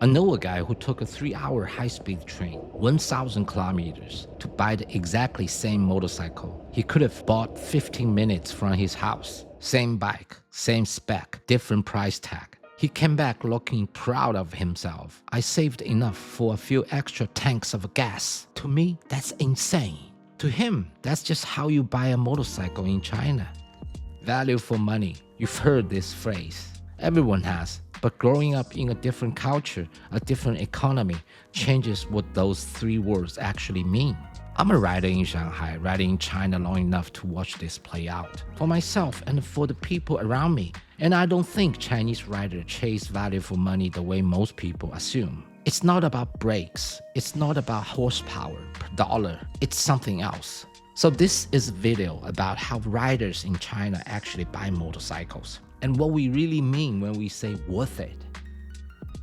I know a guy who took a 3-hour high-speed train, 1,000 kilometers, to buy the exactly same motorcycle he could have bought 15 minutes from his house. Same bike, same spec, different price tag. He came back looking proud of himself. I saved enough for a few extra tanks of gas. To me, that's insane. To him, that's just how you buy a motorcycle in China. Value for money. You've heard this phrase. Everyone has. But growing up in a different culture, a different economy, changes what those three words actually mean. I'm a rider in Shanghai, riding in China long enough to watch this play out. For myself and for the people around me. And I don't think Chinese riders chase value for money the way most people assume. It's not about brakes. It's not about horsepower per dollar. It's something else. So this is a video about how riders in China actually buy motorcycles and what we really mean when we say worth it.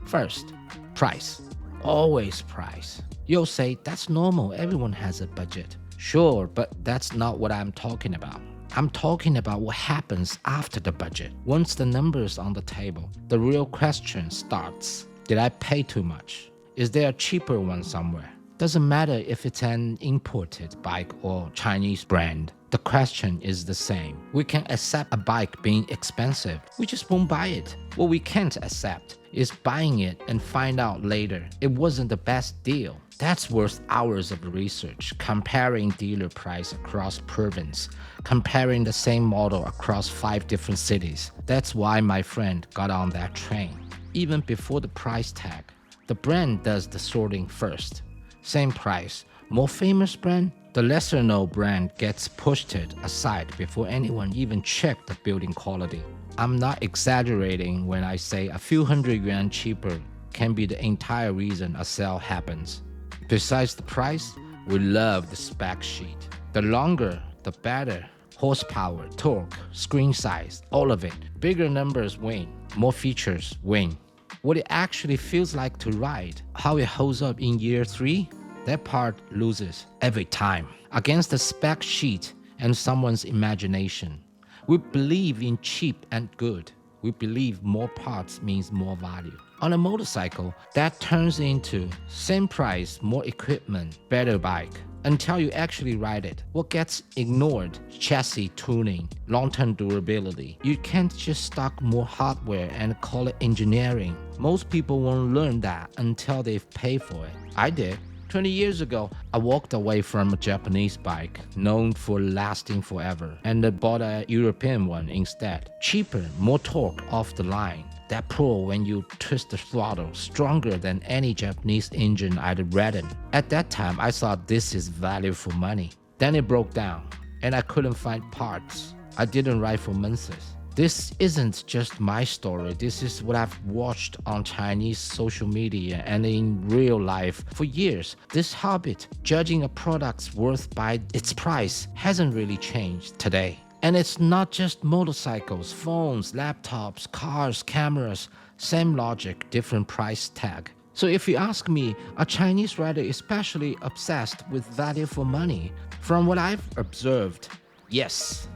First, price. Always price. You'll say that's normal, everyone has a budget. Sure, but that's not what I'm talking about. I'm talking about what happens after the budget. Once the number's on the table, the real question starts. Did I pay too much? Is there a cheaper one somewhere? Doesn't matter if it's an imported bike or Chinese brand. The question is the same. We can accept a bike being expensive. We just won't buy it. What we can't accept is buying it and find out later it wasn't the best deal. That's worth hours of research, comparing dealer price across province, comparing the same model across 5 different cities. That's why my friend got on that train. Even before the price tag, the brand does the sorting first. Same price, more famous brand, the lesser known brand gets pushed aside before anyone even checked the building quality. I'm not exaggerating when I say a few hundred yuan cheaper can be the entire reason a sale happens. Besides the price, we love the spec sheet. The longer, the better. Horsepower, torque, screen size, all of it. Bigger numbers win, more features win. What it actually feels like to ride, how it holds up in year 3, that part loses every time. Against the spec sheet and someone's imagination. We believe in cheap and good. We believe more parts means more value. On a motorcycle, that turns into same price, more equipment, better bike. Until you actually ride it. What gets ignored? Chassis tuning, long-term durability. You can't just stock more hardware and call it engineering. Most people won't learn that until they've paid for it. I did. 20 years ago, I walked away from a Japanese bike known for lasting forever and bought a European one instead. Cheaper, more torque off the line. That pull when you twist the throttle, stronger than any Japanese engine I'd ridden. At that time, I thought this is value for money. Then it broke down, and I couldn't find parts. I didn't ride for months. This isn't just my story, this is what I've watched on Chinese social media and in real life for years. This habit, judging a product's worth by its price, hasn't really changed today. And it's not just motorcycles, phones, laptops, cars, cameras, same logic, different price tag. So if you ask me, a Chinese rider especially obsessed with value for money? From what I've observed, yes.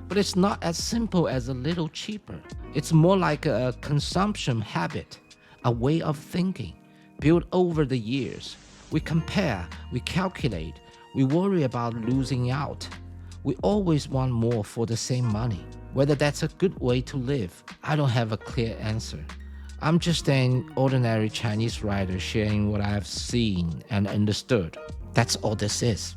But it's not as simple as a little cheaper. It's more like a consumption habit, a way of thinking, built over the years. We compare, we calculate, we worry about losing out. We always want more for the same money. Whether that's a good way to live, I don't have a clear answer. I'm just an ordinary Chinese rider sharing what I've seen and understood. That's all this is.